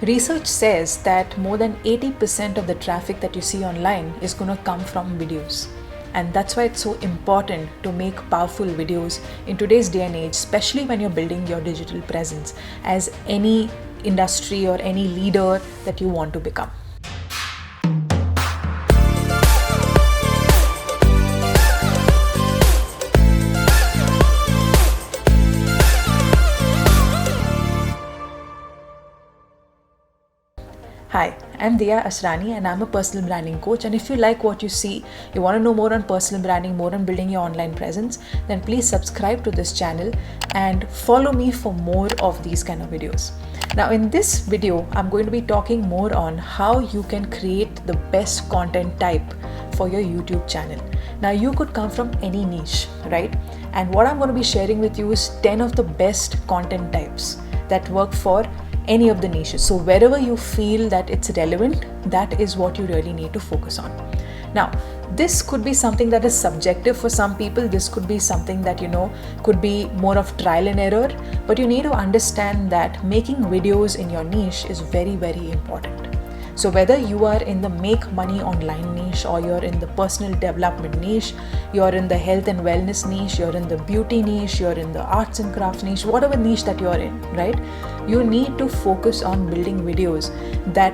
Research says that more than 80% of the traffic that you see online is going to come from videos. And that's why it's so important to make powerful videos in today's day and age, especially when you're building your digital presence as any industry or any leader that you want to become. Hi, I'm Diya Asrani and I'm a personal branding coach. And if you like what you see, you want to know more on personal branding, more on building your online presence, then please subscribe to this channel and follow me for more of these kind of videos. Now in this video, I'm going to be talking more on how you can create the best content type for your YouTube channel. Now you could come from any niche, right? And what I'm going to be sharing with you is 10 of the best content types that work for any of the niches. So wherever you feel that it's relevant, that is what you really need to focus on. Now, this could be something that is subjective for some people. This could be something that, could be more of trial and error, but you need to understand that making videos in your niche is very, very important. So whether you are in the make money online niche, or you're in the personal development niche, you're in the health and wellness niche, you're in the beauty niche, you're in the arts and crafts niche, whatever niche that you're in, right? You need to focus on building videos that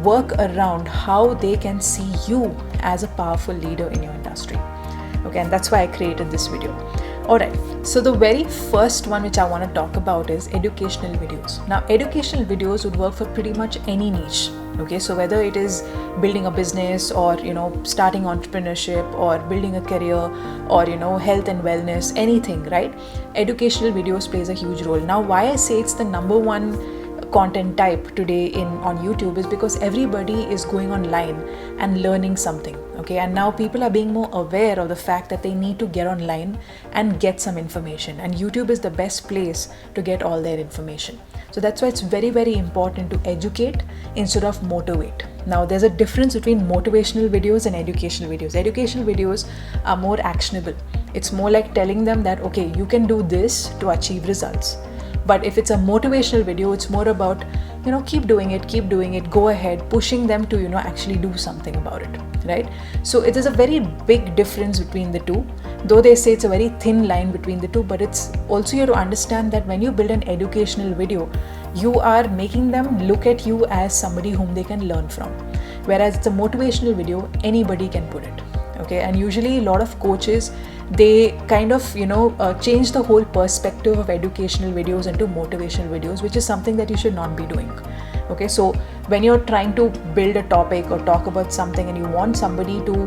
work around how they can see you as a powerful leader in your industry. Okay, and that's why I created this video. Alright, so the very first one which I want to talk about is educational videos. Now, educational videos would work for pretty much any niche. Okay, so whether it is building a business or, starting entrepreneurship or building a career or, health and wellness, anything, right? Educational videos plays a huge role. Now, why I say it's the number one content type today on YouTube is because everybody is going online and learning something. Okay, and now people are being more aware of the fact that they need to get online and get some information, and YouTube is the best place to get all their information. So that's why it's very, very important to educate instead of motivate. Now there's a difference between motivational videos and educational videos. Educational videos are more actionable. It's more like telling them that, okay, you can do this to achieve results. But if it's a motivational video, it's more about, keep doing it, go ahead, pushing them to, actually do something about it, right? So it is a very big difference between the two. Though they say it's a very thin line between the two, but it's also you have to understand that when you build an educational video, you are making them look at you as somebody whom they can learn from. Whereas it's a motivational video, anybody can put it. Okay, and usually a lot of coaches, they kind of change the whole perspective of educational videos into motivational videos, which is something that you should not be doing. Okay, so when you're trying to build a topic or talk about something and you want somebody to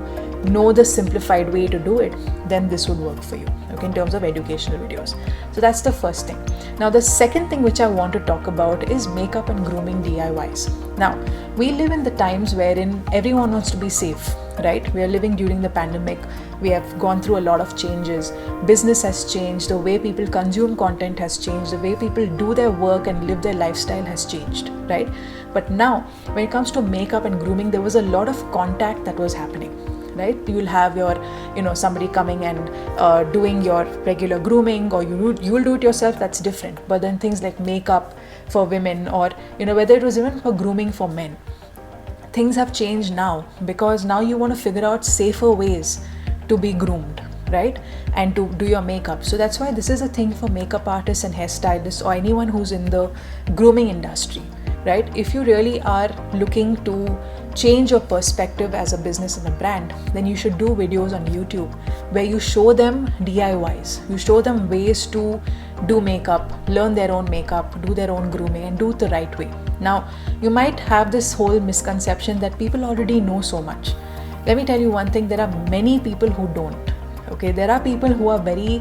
know the simplified way to do it, then this would work for you, okay, in terms of educational videos. So that's the first thing. Now the second thing which I want to talk about is makeup and grooming DIYs. Now we live in the times wherein everyone wants to be safe, right? We are living during the pandemic. We have gone through a lot of changes. Business has changed. The way people consume content has changed. The way people do their work and live their lifestyle has changed, right? But now when it comes to makeup and grooming, there was a lot of contact that was happening, right? You will have your, somebody coming and doing your regular grooming, or you will do it yourself. That's different. But then things like makeup for women, or, whether it was even for grooming for men, things have changed now, because now you want to figure out safer ways to be groomed, right? And to do your makeup. So that's why this is a thing for makeup artists and hairstylists, or anyone who's in the grooming industry, right? If you really are looking to change your perspective as a business and a brand, then you should do videos on YouTube where you show them DIYs. You show them ways to do makeup, learn their own makeup, do their own grooming, and do it the right way. Now, you might have this whole misconception that people already know so much. Let me tell you one thing, there are many people who don't. Okay, there are people who are very,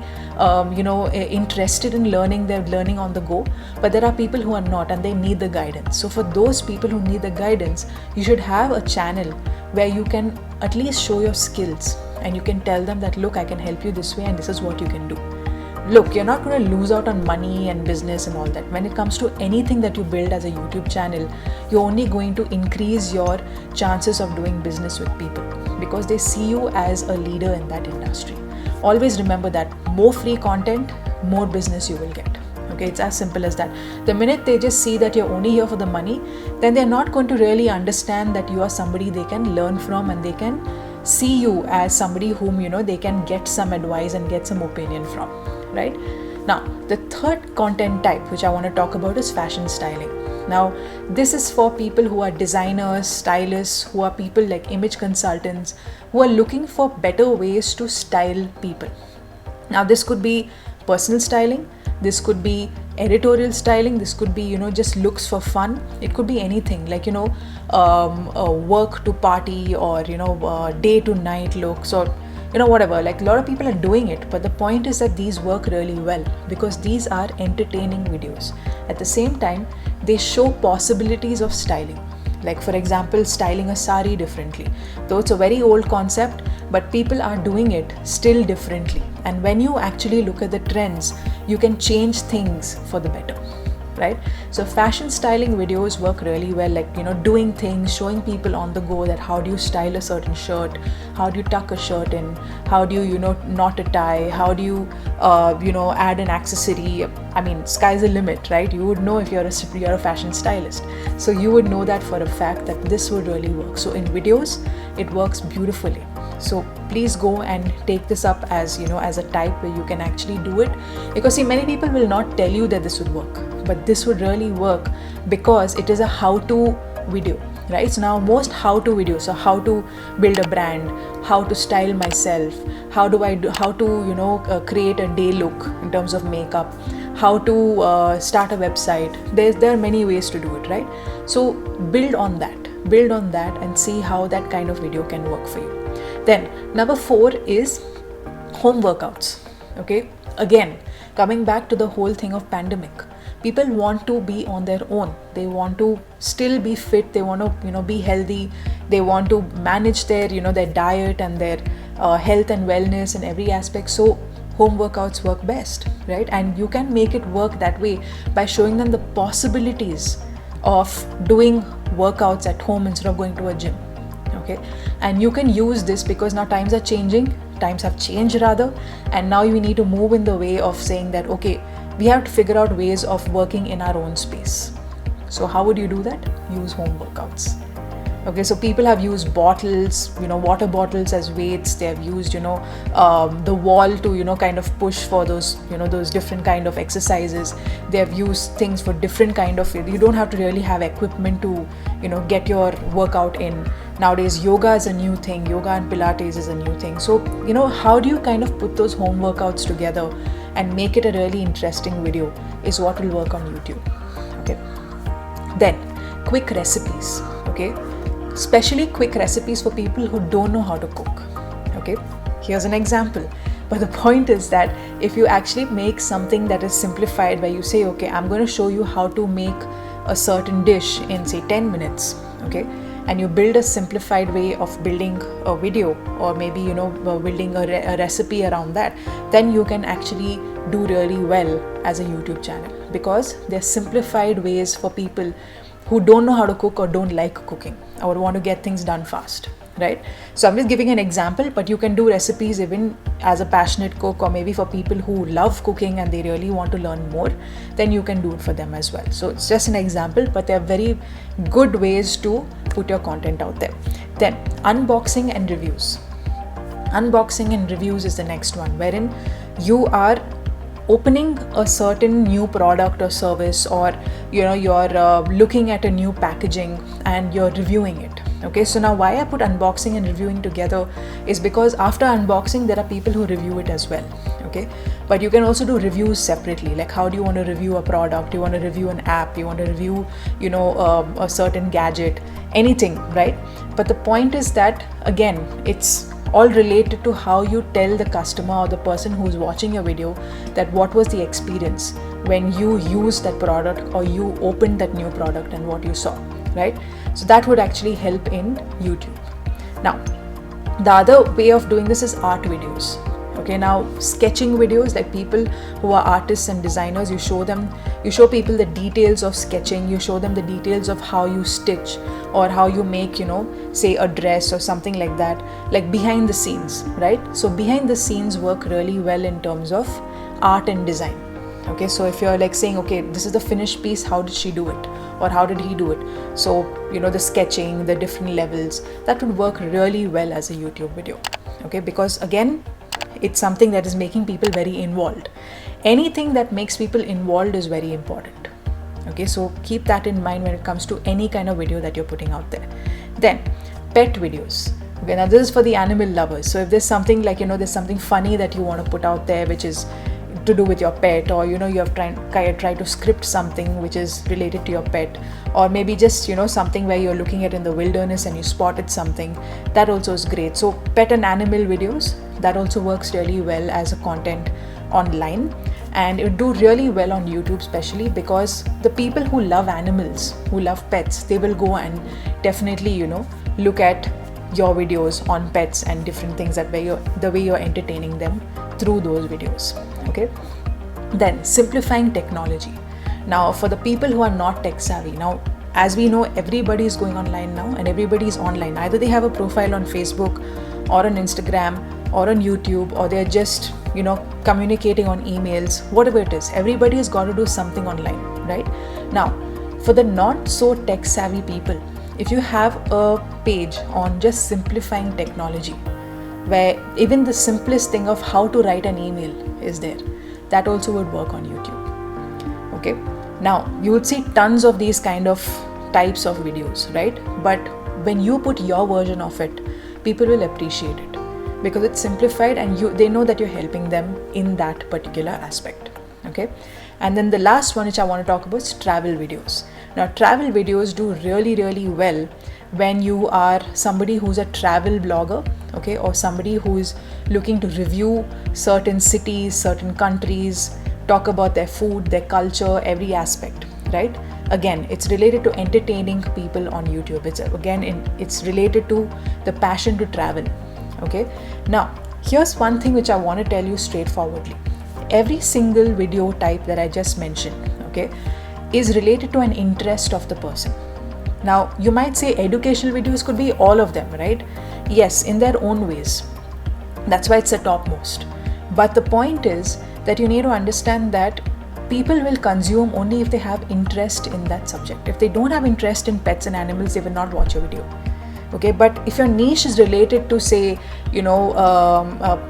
interested in learning, they're learning on the go, but there are people who are not and they need the guidance. So for those people who need the guidance, you should have a channel where you can at least show your skills and you can tell them that, look, I can help you this way and this is what you can do. Look, you're not going to lose out on money and business and all that. When it comes to anything that you build as a YouTube channel, you're only going to increase your chances of doing business with people because they see you as a leader in that industry. Always remember that more free content, more business you will get. Okay, it's as simple as that. The minute they just see that you're only here for the money, then they're not going to really understand that you are somebody they can learn from, and they can see you as somebody whom they can get some advice and get some opinion from, right? Now, the third content type which I want to talk about is fashion styling. Now, this is for people who are designers, stylists, who are people like image consultants, who are looking for better ways to style people. Now, this could be personal styling, this could be editorial styling, this could be just looks for fun. It could be anything like work to party, or day to night looks, or whatever. Like, a lot of people are doing it, but the point is that these work really well because these are entertaining videos. At the same time, they show possibilities of styling. Like, for example, styling a sari differently. Though it's a very old concept, but people are doing it still differently. And when you actually look at the trends, you can change things for the better, right? So fashion styling videos work really well, like doing things, showing people on the go that how do you style a certain shirt, how do you tuck a shirt in, how do you knot a tie, how do you add an accessory. I mean, sky's the limit, right? You would know if you're a fashion stylist, so you would know that for a fact that this would really work. So in videos, it works beautifully. So please go and take this up as as a type where you can actually do it, because see, many people will not tell you that this would work, but this would really work because it is a how-to video, right? So now most how-to videos, so how to build a brand, how to style myself, how to create a day look in terms of makeup, how to start a website. There are many ways to do it, right? So build on that and see how that kind of video can work for you. Then number 4 is home workouts. Okay, again, coming back to the whole thing of pandemic, people want to be on their own. They want to still be fit. They want to be healthy. They want to manage their their diet and their health and wellness in every aspect. So home workouts work best, right? And you can make it work that way by showing them the possibilities of doing workouts at home instead of going to a gym. Okay, and you can use this because now times have changed rather, and now we need to move in the way of saying that okay, we have to figure out ways of working in our own space. So how would you do that? Use home workouts. Okay, so people have used bottles, water bottles as weights. They have used, the wall to, kind of push for those, those different kind of exercises. They have used things for different kind of, you don't have to really have equipment to, get your workout in. Nowadays, yoga is a new thing. Yoga and Pilates is a new thing. So, how do you kind of put those home workouts together and make it a really interesting video is what will work on YouTube. Okay. Then, quick recipes. Okay. Especially quick recipes for people who don't know how to cook. Okay, here's an example. But the point is that if you actually make something that is simplified, where you say, okay, I'm going to show you how to make a certain dish in say 10 minutes, okay, and you build a simplified way of building a video, or maybe building a recipe around that, then you can actually do really well as a YouTube channel, because they're simplified ways for people who don't know how to cook or don't like cooking or want to get things done fast, right? So I'm just giving an example, but you can do recipes even as a passionate cook, or maybe for people who love cooking and they really want to learn more, then you can do it for them as well. So it's just an example, but there are very good ways to put your content out there. Then unboxing and reviews. Unboxing and reviews is the next one, wherein you are opening a certain new product or service, or you're looking at a new packaging and you're reviewing it. Okay, so now why I put unboxing and reviewing together is because after unboxing there are people who review it as well. Okay, but you can also do reviews separately, like how do you want to review a product, you want to review an app, you want to review a certain gadget, anything, right? But the point is that again, it's all related to how you tell the customer or the person who's watching your video that what was the experience when you used that product or you opened that new product and what you saw, right? So that would actually help in YouTube. Now, the other way of doing this is art videos. Okay, now sketching videos, like people who are artists and designers, you show people the details of sketching, you show them the details of how you stitch or how you make, say a dress or something like that, like behind the scenes, right? So behind the scenes work really well in terms of art and design. Okay, so if you're like saying, okay, this is the finished piece, how did she do it, or how did he do it? So the sketching, the different levels, that would work really well as a YouTube video. Okay, because again, it's something that is making people very involved. Anything that makes people involved is very important. Okay, so keep that in mind when it comes to any kind of video that you're putting out there. Then pet videos. Okay, now this is for the animal lovers. So if there's something like there's something funny that you want to put out there, which is to do with your pet, or you have tried to script something which is related to your pet, or maybe just something where you're looking at in the wilderness and you spotted something, that also is great. So pet and animal videos, that also works really well as a content online, and it would do really well on YouTube, especially because the people who love animals, who love pets, they will go and definitely look at your videos on pets and different things, that way the way you're entertaining them through those videos. Okay, then simplifying technology. Now for the people who are not tech savvy, now as we know, everybody is going online now, and everybody is online. Either they have a profile on Facebook or on Instagram or on YouTube, or they're just communicating on emails, whatever it is. Everybody has got to do something online, right? Now for the not so tech savvy people, if you have a page on just simplifying technology, where even the simplest thing of how to write an email is there, that also would work on YouTube. Okay, now you would see tons of these kind of types of videos, right? But when you put your version of it, people will appreciate it because it's simplified, and they know that you're helping them in that particular aspect. Okay, and then the last one which I want to talk about is travel videos. Now travel videos do really, really well when you are somebody who's a travel blogger, okay, or somebody who's looking to review certain cities, certain countries, talk about their food, their culture, every aspect, right? Again, it's related to entertaining people on YouTube. It's related to the passion to travel. Okay, now here's one thing which I want to tell you straightforwardly. Every single video type that I just mentioned, okay, is related to an interest of the person. Now you might say educational videos could be all of them, right? Yes, in their own ways. That's why it's the topmost. But the point is that you need to understand that people will consume only if they have interest in that subject. If they don't have interest in pets and animals, they will not watch your video. Okay, but if your niche is related to, say,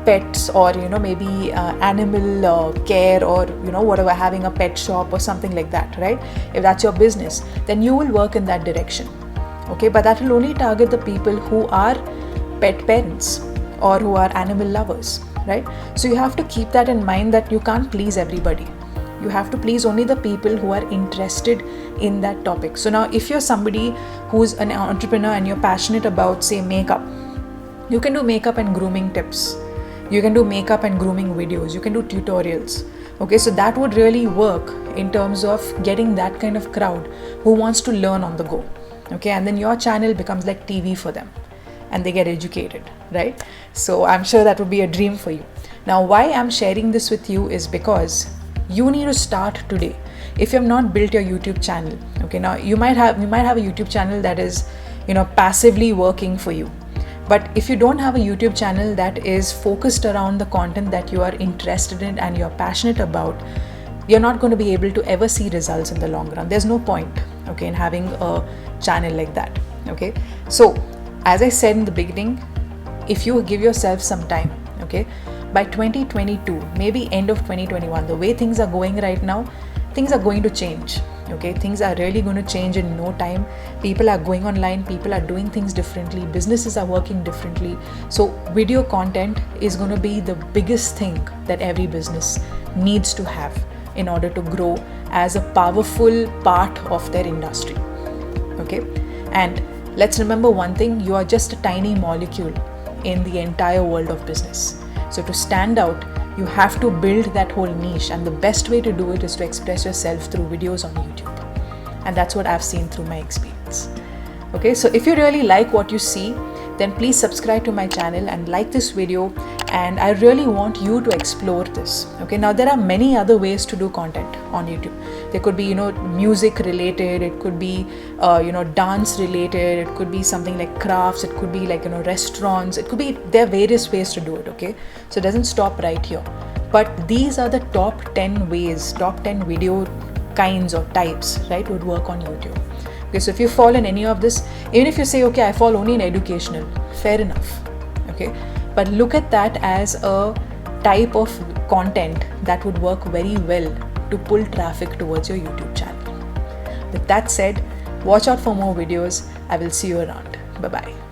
pets, or maybe animal care, or whatever, having a pet shop or something like that, right? If that's your business, then you will work in that direction. Okay, but that will only target the people who are pet parents or who are animal lovers, right? So you have to keep that in mind, that you can't please everybody. You have to please only the people who are interested in that topic. So now if you're somebody who's an entrepreneur and you're passionate about, say, makeup, you can do makeup and grooming tips. You can do makeup and grooming videos. You can do tutorials. Okay, so that would really work in terms of getting that kind of crowd who wants to learn on the go. Okay, and then your channel becomes like TV for them, and they get educated, right? So I'm sure that would be a dream for you. Now why I'm sharing this with you is because you need to start today. If you have not built your YouTube channel, okay, now you might have a YouTube channel that is passively working for you. But if you don't have a YouTube channel that is focused around the content that you are interested in and you're passionate about, you're not going to be able to ever see results in the long run. There's no point, okay, in having a channel like that. Okay, so as I said in the beginning, if you give yourself some time, okay, by 2022, maybe end of 2021, the way things are going right now, things are going to change. Okay, things are really going to change in no time. People are going online, people are doing things differently, businesses are working differently. So video content is going to be the biggest thing that every business needs to have in order to grow as a powerful part of their industry. Okay, and let's remember one thing: you are just a tiny molecule in the entire world of business. So to stand out, you have to build that whole niche, and the best way to do it is to express yourself through videos on YouTube. And that's what I've seen through my experience. Okay, so if you really like what you see, then please subscribe to my channel and like this video, and I really want you to explore this. Okay, now there are many other ways to do content on YouTube. There could be music related, it could be dance related, it could be something like crafts, it could be like restaurants, it could be, there are various ways to do it. Okay, so it doesn't stop right here. But these are the top 10 ways, top 10 video kinds or types, right, would work on YouTube. Okay, so if you fall in any of this, even if you say, okay, I fall only in educational, fair enough, okay, but look at that as a type of content that would work very well to pull traffic towards your YouTube channel. With that said, watch out for more videos. I will see you around. Bye-bye.